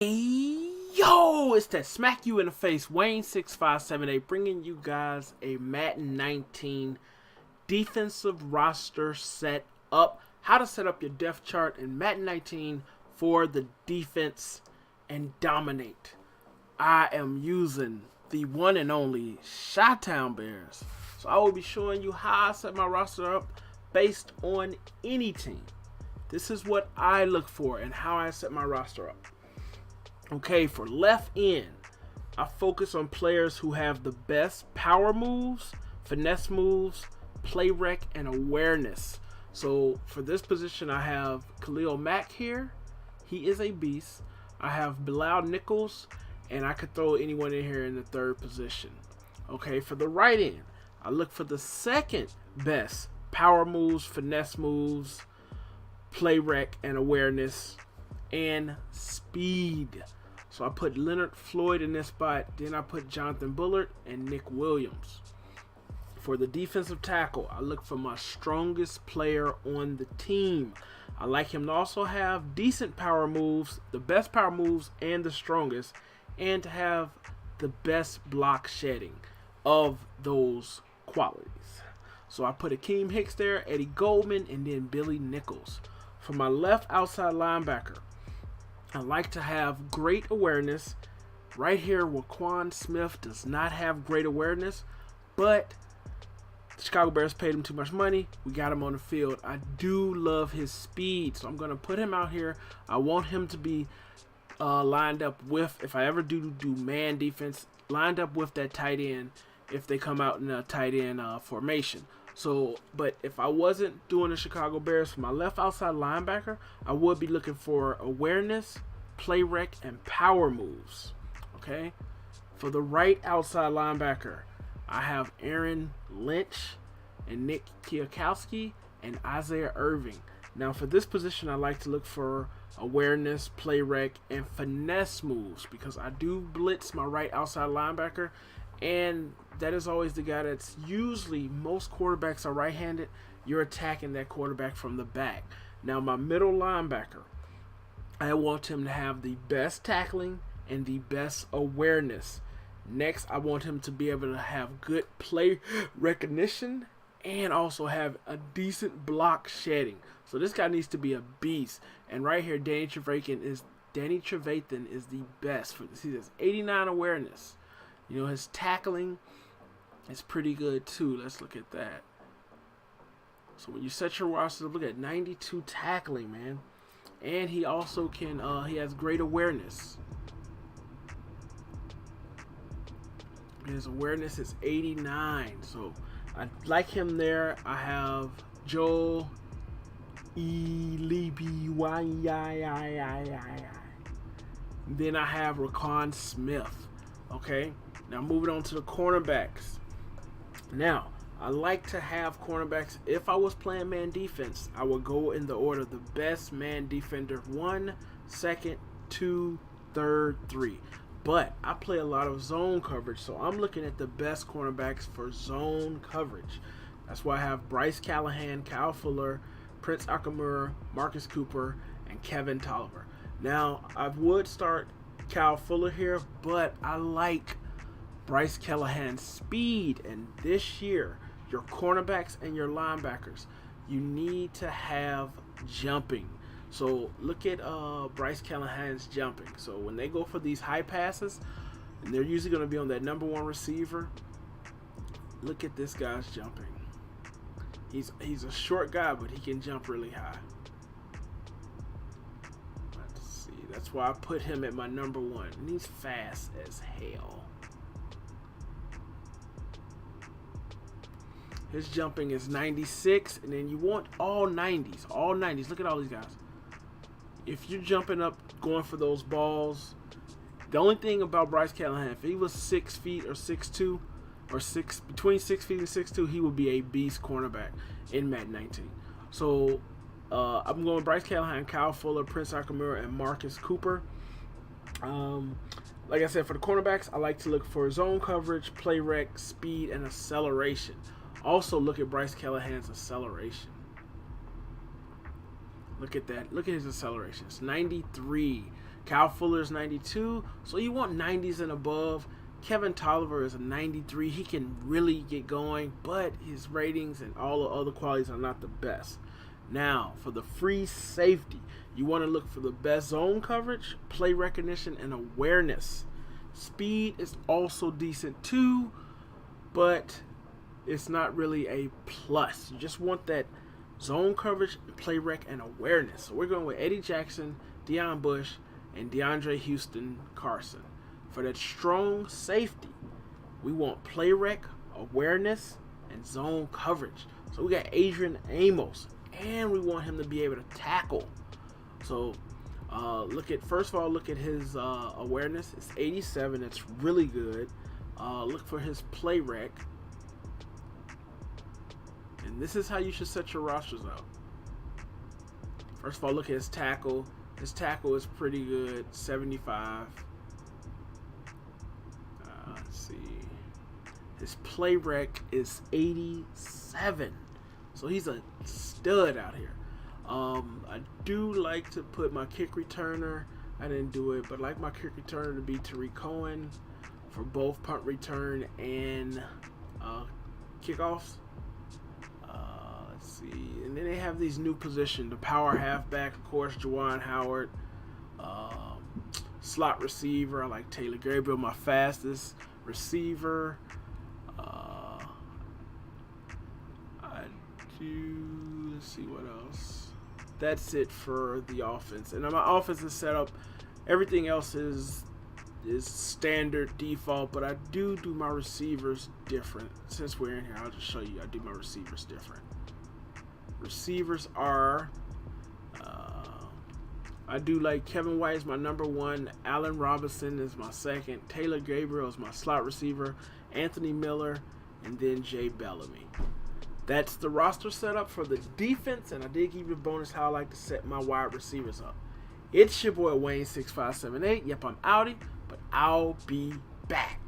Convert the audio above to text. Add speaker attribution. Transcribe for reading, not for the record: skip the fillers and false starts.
Speaker 1: Yo, it's that smack you in the face Wayne6578 bringing you guys a Madden 19 defensive roster set up. How to set up your depth chart in Madden 19 for the defense and dominate. I am using the one and only Chi-Town Bears. So I will be showing you how I set my roster up based on any team. This is what I look for and how I set my roster up. Okay, for left end, I focus on players who have the best power moves, finesse moves, play rec, and awareness. So for this position, I have Khalil Mack here. He is a beast. I have Bilal Nichols, and I could throw anyone in here in the third position. Okay, for the right end, I look for the second best power moves, finesse moves, play rec, and awareness, and speed. So I put Leonard Floyd in this spot. Then I put Jonathan Bullard and Nick Williams. For the defensive tackle, I look for my strongest player on the team. I like him to also have decent power moves, the best power moves and the strongest, and to have the best block shedding of those qualities. So I put Akeem Hicks there, Eddie Goldman, and then Billy Nichols. For my left outside linebacker, I like to have great awareness. Right here, Waquan Smith does not have great awareness, but the Chicago Bears paid him too much money. We got him on the field. I do love his speed, so I'm going to put him out here. I want him to be lined up with, if I ever do man defense, lined up with that tight end if they come out in a tight end formation. So, but if I wasn't doing the Chicago Bears for my left outside linebacker, I would be looking for awareness, play rec, and power moves. Okay? For the right outside linebacker, I have Aaron Lynch and Nick Kwiatkowski and Isaiah Irving. Now, for this position, I like to look for awareness, play rec, and finesse moves because I do blitz my right outside linebacker. And that is always the guy that's usually, most quarterbacks are right-handed. You're attacking that quarterback from the back. Now, my middle linebacker, I want him to have the best tackling and the best awareness. Next, I want him to be able to have good play recognition and also have a decent block shedding. So this guy needs to be a beast. And right here, Danny Trevathan is the best for this. He has 89 awareness. You know, his tackling is pretty good too. Let's look at that. So when you set your roster, look at 92 tackling, man. And he also can, he has great awareness. His awareness is 89. So I like him there. I have Joel Elibi. Then I have Waquan Smith. Okay. Now moving on to the cornerbacks. Now, I like to have cornerbacks. If I was playing man defense, I would go in the order the best man defender 1, 2nd, 2, 3rd, 3. But I play a lot of zone coverage, so I'm looking at the best cornerbacks for zone coverage. That's why I have Bryce Callahan, Kyle Fuller, Prince Akamura, Marcus Cooper, and Kevin Tolliver. Now, I would start Kyle Fuller here, but I like Bryce Callahan's speed, and this year your cornerbacks and your linebackers, you need to have jumping. So look at Bryce Callahan's jumping. So when they go for these high passes, and they're usually going to be on that number one receiver, look at this guy's jumping. He's a short guy, but he can jump really high. Let's see. That's why I put him at my number one. And he's fast as hell. His jumping is 96, and then you want all 90s. All 90s. Look at all these guys. If you're jumping up, going for those balls, the only thing about Bryce Callahan, if he was 6 feet or 6'2", or between 6 feet and 6'2", he would be a beast cornerback in Madden 19. So I'm going Bryce Callahan, Kyle Fuller, Prince Akamura, and Marcus Cooper. Like I said, for the cornerbacks, I like to look for zone coverage, play rec, speed, and acceleration. Also, look at Bryce Callahan's acceleration. Look at that. Look at his acceleration. It's 93. Kyle Fuller is 92, so you want 90s and above. Kevin Tolliver is a 93. He can really get going, but his ratings and all the other qualities are not the best. Now, for the free safety, you want to look for the best zone coverage, play recognition, and awareness. Speed is also decent too, but it's not really a plus. You just want that zone coverage, play rec, and awareness. So we're going with Eddie Jackson, Deion Bush, and DeAndre Houston Carson. For that strong safety, we want play rec, awareness, and zone coverage. So we got Adrian Amos, and we want him to be able to tackle. So first of all, look at his awareness. It's 87. It's really good. Look for his play rec. And this is how you should set your rosters up. First of all, look at his tackle. His tackle is pretty good, 75. Let's see. His play rec is 87. So he's a stud out here. I do like to put my kick returner. I didn't do it, but I like my kick returner to be Tariq Cohen for both punt return and kickoffs. Let's see. And then they have these new positions. The power halfback, of course, Juwan Howard. Slot receiver, I like Taylor Gabriel, my fastest receiver. Let's see what else. That's it for the offense. And my offense is set up. Everything else is standard default, but I do my receivers different. Since we're in here, I'll just show you. I do my receivers different. Receivers are I do like Kevin White is my number one, Allen Robinson is my second, Taylor Gabriel is my slot receiver, Anthony Miller, and then Jay Bellamy. That's the roster setup for the defense, and I did give you a bonus how I like to set my wide receivers up. It's your boy Wayne6578. Yep, I'm outie, but I'll be back.